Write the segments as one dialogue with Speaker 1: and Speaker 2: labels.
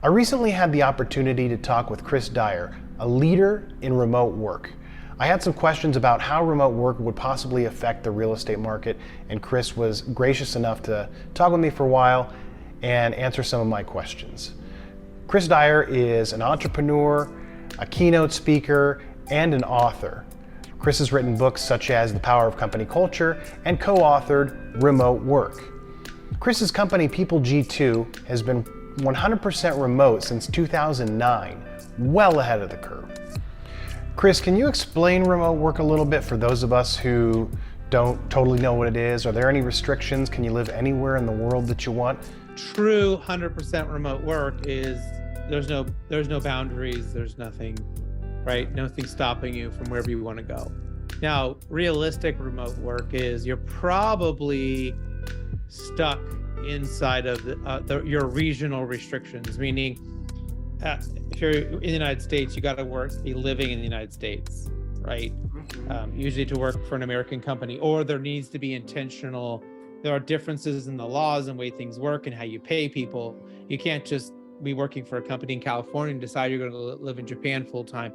Speaker 1: I recently had the opportunity to talk with Chris Dyer, a leader in remote work. I had some questions about how remote work would possibly affect the real estate market, and Chris was gracious enough to talk with me for a while and answer some of my questions. Chris Dyer is an entrepreneur, a keynote speaker, and an author. Chris has written books such as The Power of Company Culture and co-authored Remote Work. Chris's company, People G2, has been 100% remote since 2009, well ahead of the curve. Chris, can you explain remote work a little bit for those of us who don't totally know what it is? Are there any restrictions? Can you live anywhere in the world that you want?
Speaker 2: True 100% remote work is there's no boundaries, there's nothing, right? Nothing stopping you from wherever you want to go. Now, realistic remote work is you're probably stuck inside of your regional restrictions, meaning if you're in the United States, you got to be living in the United States, right? Usually to work for an American company, or there needs to be there are differences in the laws and way things work and how you pay people. You can't just be working for a company in California and decide you're going to live in Japan full time.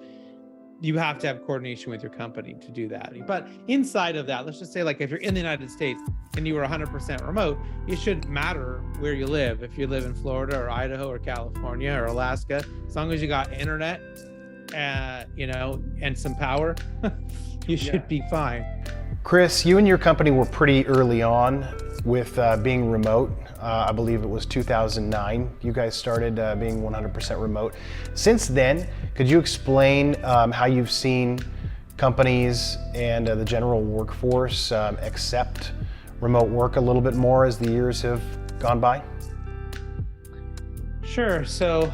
Speaker 2: You have to have coordination with your company to do that. But inside of that, let's just say, like, if you're in the United States and you were 100% remote, it shouldn't matter where you live. If you live in Florida or Idaho or California or Alaska, as long as you got internet, and some power, you should be fine.
Speaker 1: Chris, you and your company were pretty early on with being remote. I believe it was 2009. You guys started being 100% remote. Since then, could you explain how you've seen companies and the general workforce accept remote work a little bit more as the years have gone by?
Speaker 2: Sure. So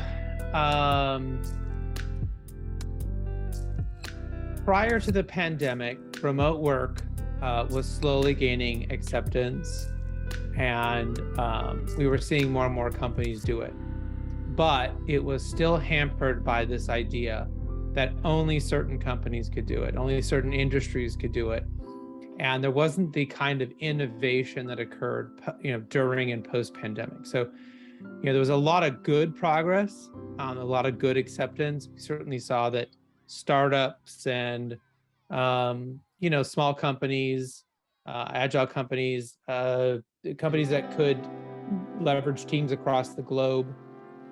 Speaker 2: prior to the pandemic, remote work was slowly gaining acceptance, and we were seeing more and more companies do it. But it was still hampered by this idea that only certain companies could do it, only certain industries could do it. And there wasn't the kind of innovation that occurred, during and post-pandemic. So, there was a lot of good progress, a lot of good acceptance. We certainly saw that startups and small companies, agile companies, companies that could leverage teams across the globe,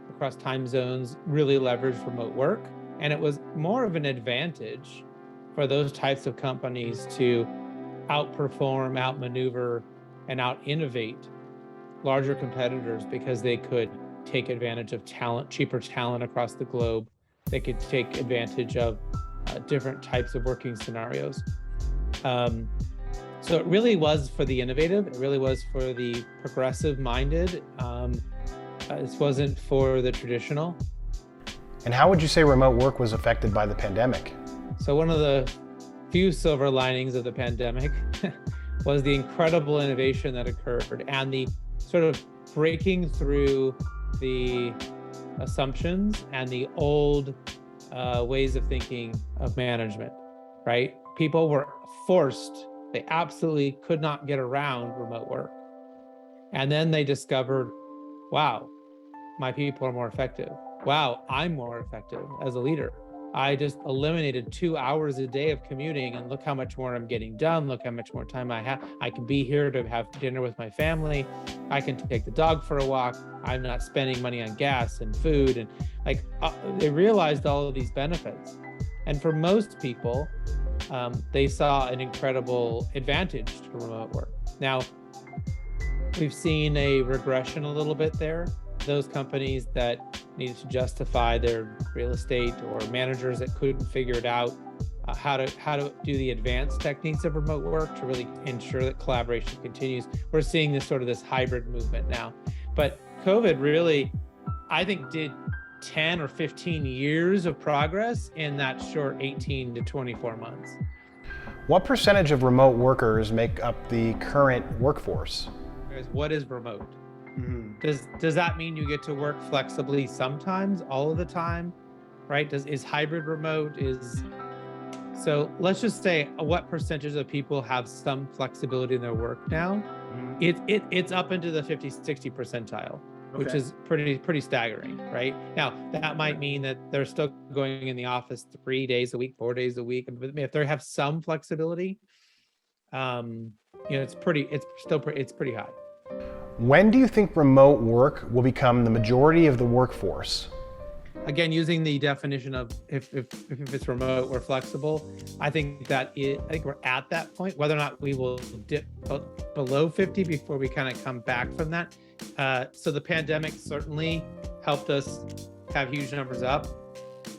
Speaker 2: across time zones, really leveraged remote work. And it was more of an advantage for those types of companies to outperform, outmaneuver, and out-innovate larger competitors because they could take advantage of talent, cheaper talent across the globe. They could take advantage of different types of working scenarios. So it really was for the innovative. It really was for the progressive-minded. This wasn't for the traditional.
Speaker 1: And how would you say remote work was affected by the pandemic?
Speaker 2: So one of the few silver linings of the pandemic was the incredible innovation that occurred and the sort of breaking through the assumptions and the old ways of thinking of management, right? People were forced, they absolutely could not get around remote work. And then they discovered, wow, my people are more effective. Wow, I'm more effective as a leader. I just eliminated 2 hours a day of commuting, and look how much more I'm getting done. Look how much more time I have. I can be here to have dinner with my family. I can take the dog for a walk. I'm not spending money on gas and food. And they realized all of these benefits. And for most people, they saw an incredible advantage to remote work. Now, we've seen a regression a little bit there. Those companies that needed to justify their real estate, or managers that couldn't figure it out, how to do the advanced techniques of remote work to really ensure that collaboration continues. We're seeing this hybrid movement now. But COVID really, I think, did 10 or 15 years of progress in that short 18 to 24 months.
Speaker 1: What percentage of remote workers make up the current workforce?
Speaker 2: What is remote? Does that mean you get to work flexibly sometimes, all of the time, right? Is hybrid remote? So let's just say, what percentage of people have some flexibility in their work now? It's up into the 50, 60 percentile. which is pretty staggering, right? Now, that might mean that they're still going in the office 3 days a week, 4 days a week. But if they have some flexibility, it's pretty high.
Speaker 1: When do you think remote work will become the majority of the workforce?
Speaker 2: Again, using the definition of if it's remote or flexible, I think we're at that point. Whether or not we will dip below 50 before we kind of come back from that. So the pandemic certainly helped us have huge numbers up.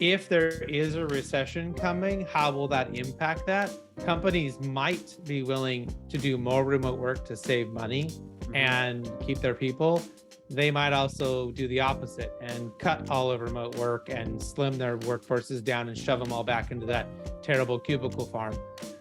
Speaker 2: If there is a recession coming, how will that impact that? Companies might be willing to do more remote work to save money and keep their people. They might also do the opposite and cut all of remote work and slim their workforces down and shove them all back into that terrible cubicle farm.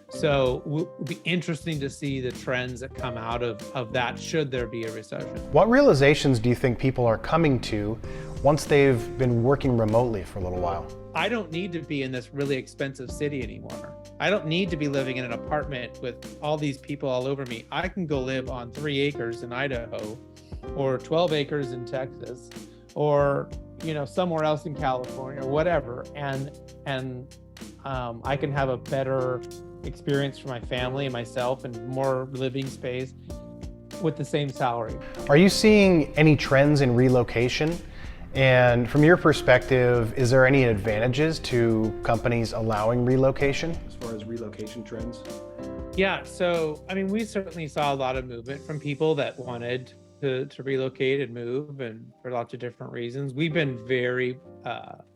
Speaker 2: So it will be interesting to see the trends that come out of that should there be a recession.
Speaker 1: What realizations do you think people are coming to once they've been working remotely for a little while?
Speaker 2: I don't need to be in this really expensive city anymore. I don't need to be living in an apartment with all these people all over me. I can go live on 3 acres in Idaho or 12 acres in Texas or somewhere else in California or whatever. And I can have a better experience for my family and myself and more living space with the same salary.
Speaker 1: Are you seeing any trends in relocation? And from your perspective, is there any advantages to companies allowing relocation?
Speaker 3: As far as relocation trends?
Speaker 2: Yeah, so we certainly saw a lot of movement from people that wanted to relocate and move, and for lots of different reasons. We've been very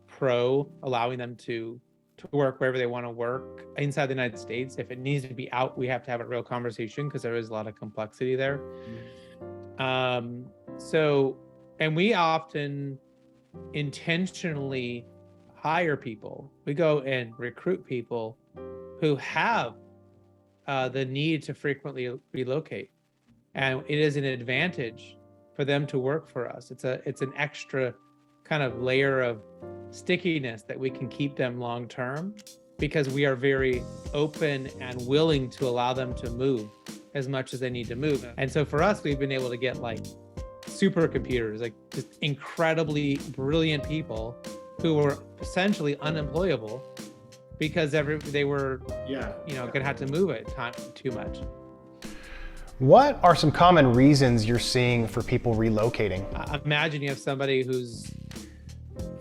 Speaker 2: pro allowing them to work wherever they want to work inside the United States. If it needs to be out, we have to have a real conversation because there is a lot of complexity there. And we often intentionally hire people. We go and recruit people who have the need to frequently relocate. And it is an advantage for them to work for us. It's an extra kind of layer of stickiness that we can keep them long term because we are very open and willing to allow them to move as much as they need to move. And so for us, we've been able to get like supercomputers, like just incredibly brilliant people who were essentially unemployable because they were gonna have to move it too much.
Speaker 1: What are some common reasons you're seeing for people relocating?
Speaker 2: Imagine you have somebody whose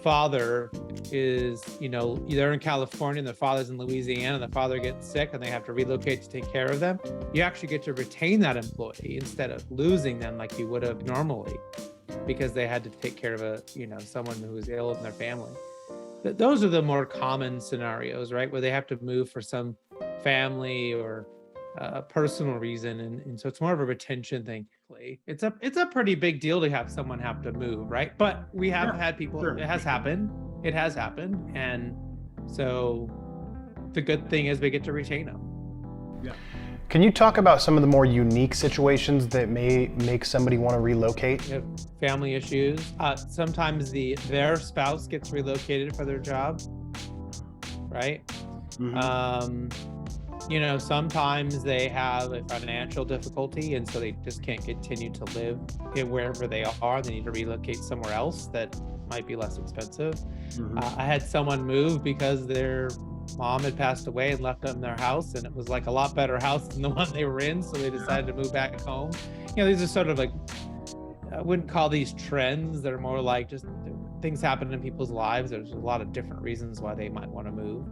Speaker 2: father is, they're in California and their father's in Louisiana and the father gets sick and they have to relocate to take care of them. You actually get to retain that employee instead of losing them like you would have normally because they had to take care of someone who was ill in their family. Those are the more common scenarios, right? Where they have to move for some family or personal reason, and so it's more of a retention thing. It's a pretty big deal to have someone have to move, right? But we have had people. Sure. It has happened, and so the good thing is we get to retain them.
Speaker 1: Yeah. Can you talk about some of the more unique situations that may make somebody want to relocate?
Speaker 2: You have family issues. Sometimes their spouse gets relocated for their job, right? Mm-hmm. Sometimes they have a financial difficulty and so they just can't continue to live wherever they are. They need to relocate somewhere else that might be less expensive. Mm-hmm. I had someone move because their mom had passed away and left them their house, and it was like a lot better house than the one they were in, so they decided to move back home. These are sort of like, I wouldn't call these trends. They're more like just things happen in people's lives. There's a lot of different reasons why they might want to move.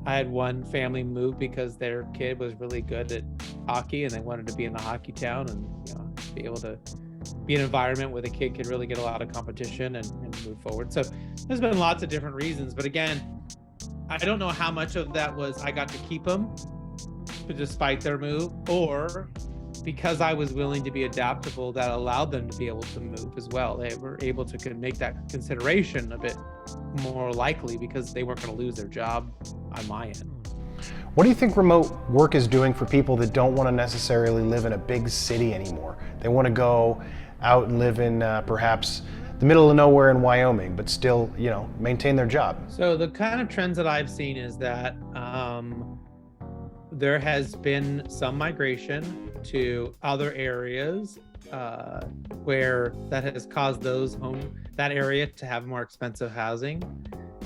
Speaker 2: I had one family move because their kid was really good at hockey and they wanted to be in a hockey town and be able to be in an environment where the kid could really get a lot of competition and move forward. So there's been lots of different reasons, but again, I don't know how much of that was I got to keep them despite their move, or because I was willing to be adaptable, that allowed them to be able to move as well. They were able to make that consideration a bit more likely because they weren't going to lose their job on my end.
Speaker 1: What do you think remote work is doing for people that don't want to necessarily live in a big city anymore? They want to go out and live in perhaps the middle of nowhere in Wyoming, but still, maintain their job.
Speaker 2: So the kind of trends that I've seen is that there has been some migration to other areas where that has caused that area to have more expensive housing.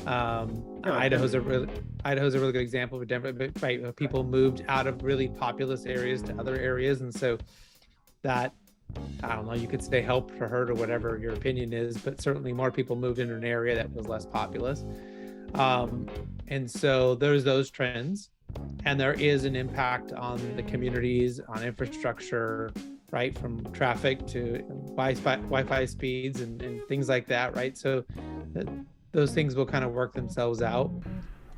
Speaker 2: Idaho's a really good example of Denver, but right, people moved out of really populous areas to other areas, and so that, I don't know, you could say helped or hurt or whatever your opinion is, but certainly more people moved into an area that was less populous. And so there's those trends, and there is an impact on the communities, on infrastructure, right, from traffic to Wi-Fi speeds and things like that, right? So those things will kind of work themselves out.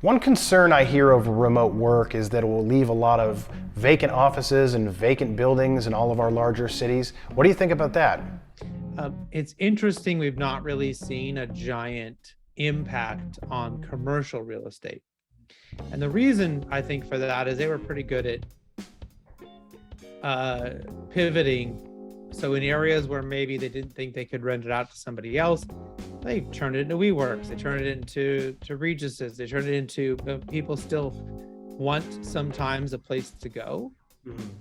Speaker 1: One concern I hear over remote work is that it will leave a lot of vacant offices and vacant buildings in all of our larger cities. What do you think about that?
Speaker 2: It's interesting, we've not really seen a giant impact on commercial real estate. And the reason I think for that is they were pretty good at pivoting. So in areas where maybe they didn't think they could rent it out to somebody else, they turned it into WeWorks, they turned it into Regis's, they turned it into, people still want sometimes a place to go.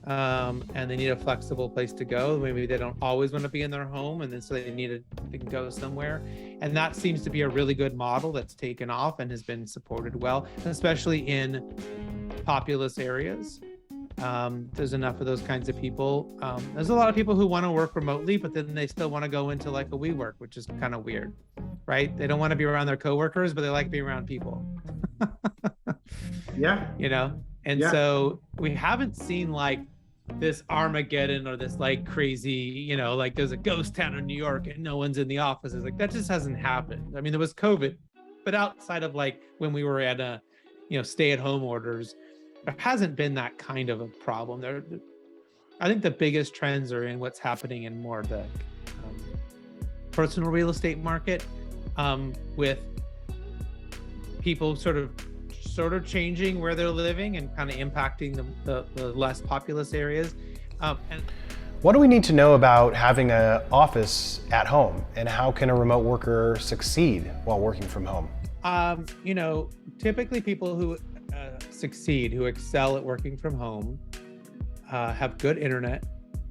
Speaker 2: And they need a flexible place to go. Maybe they don't always want to be in their home, and then so they can go somewhere. And that seems to be a really good model that's taken off and has been supported well, especially in populous areas. There's enough of those kinds of people. There's a lot of people who want to work remotely, but then they still want to go into like a WeWork, which is kind of weird, right? They don't want to be around their coworkers, but they like being around people.
Speaker 1: Yeah.
Speaker 2: You know? And so we haven't seen like this Armageddon or this like crazy, you know, like there's a ghost town in New York and no one's in the offices. Like that just hasn't happened. I mean, there was COVID, but outside of like when we were at stay-at-home orders, there hasn't been that kind of a problem. I think the biggest trends are in what's happening in more the personal real estate market, with people sort of changing where they're living and kind of impacting the less populous areas. And
Speaker 1: what do we need to know about having an office at home, and how can a remote worker succeed while working from home?
Speaker 2: Typically people who succeed, who excel at working from home, have good internet.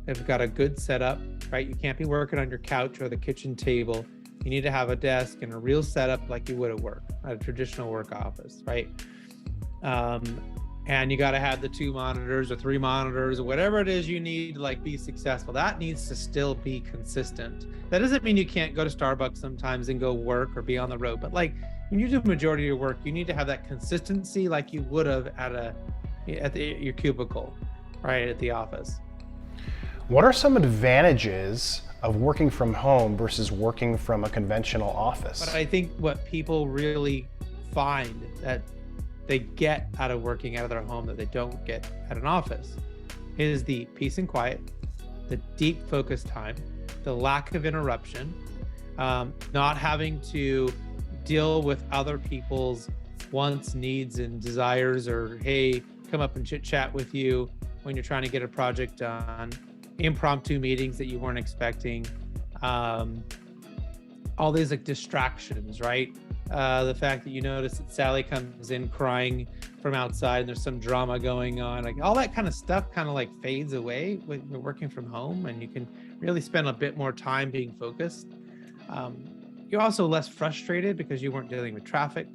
Speaker 2: They've got a good setup, right? You can't be working on your couch or the kitchen table. You need to have a desk and a real setup like you would at work, at a traditional work office, right? And you got to have the 2 monitors or 3 monitors or whatever it is you need to like be successful. That needs to still be consistent. That doesn't mean you can't go to Starbucks sometimes and go work or be on the road, but like when you do the majority of your work, you need to have that consistency like you would have at your cubicle, right, at the office.
Speaker 1: What are some advantages of working from home versus working from a conventional office?
Speaker 2: But I think what people really find that they get out of working out of their home that they don't get at an office is the peace and quiet, the deep focus time, the lack of interruption, not having to deal with other people's wants, needs, and desires, or hey, come up and chit chat with you when you're trying to get a project done, impromptu meetings that you weren't expecting, all these like distractions, right? The fact that you notice that Sally comes in crying from outside and there's some drama going on, like all that kind of stuff kind of like fades away when you're working from home, and you can really spend a bit more time being focused. You're also less frustrated because you weren't dealing with traffic,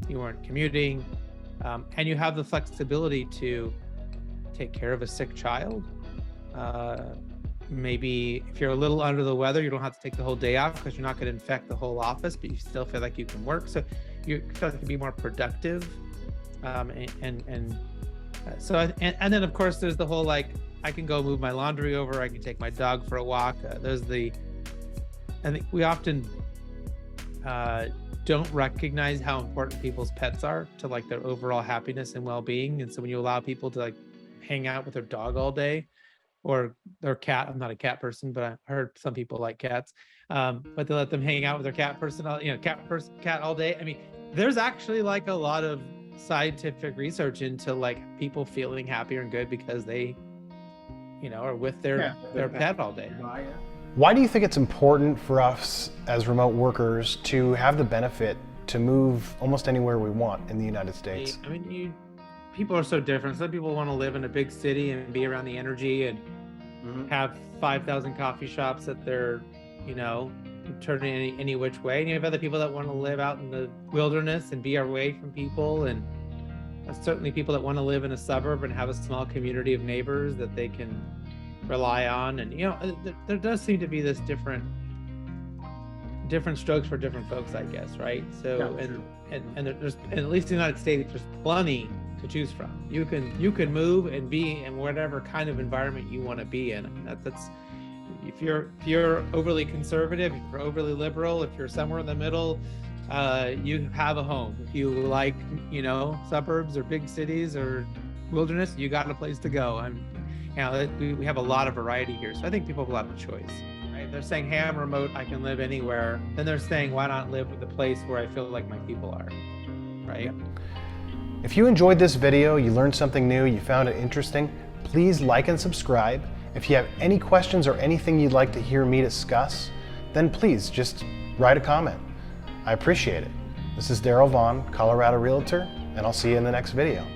Speaker 2: you weren't commuting, and you have the flexibility to take care of a sick child. Maybe if you're a little under the weather, you don't have to take the whole day off because you're not going to infect the whole office, but you still feel like you can work. So you feel like you can be more productive. And then of course there's the whole, like, I can go move my laundry over, I can take my dog for a walk. I think we often don't recognize how important people's pets are to like their overall happiness and well-being. And so when you allow people to like hang out with their dog all day, or their cat, I'm not a cat person, but I heard some people like cats, but they let them hang out with their cat all day. I mean, there's actually like a lot of scientific research into like people feeling happier and good because they, are with their pet all day.
Speaker 1: Why do you think it's important for us as remote workers to have the benefit to move almost anywhere we want in the United States?
Speaker 2: I mean, people are so different. Some people want to live in a big city and be around the energy and have 5,000 coffee shops that they're, you know, turning any which way. And you have other people that want to live out in the wilderness and be away from people. And certainly people that want to live in a suburb and have a small community of neighbors that they can rely on. And, you know, there does seem to be this different strokes for different folks, I guess, right? So, yeah, and there's, and at least in the United States, there's plenty to choose from. You can move and be in whatever kind of environment you want to be in. I mean, that's if you're overly conservative, if you're overly liberal, if you're somewhere in the middle, you have a home. If you like, you know, suburbs or big cities or wilderness, you got a place to go. You know, we have a lot of variety here, so I think people have a lot of choice. Right? They're saying, hey, I'm remote, I can live anywhere. Then they're saying, why not live with the place where I feel like my people are, right?
Speaker 1: Yeah. If you enjoyed this video, you learned something new, you found it interesting, please like and subscribe. If you have any questions or anything you'd like to hear me discuss, then please just write a comment. I appreciate it. This is Daryl Vaughn, Colorado Realtor, and I'll see you in the next video.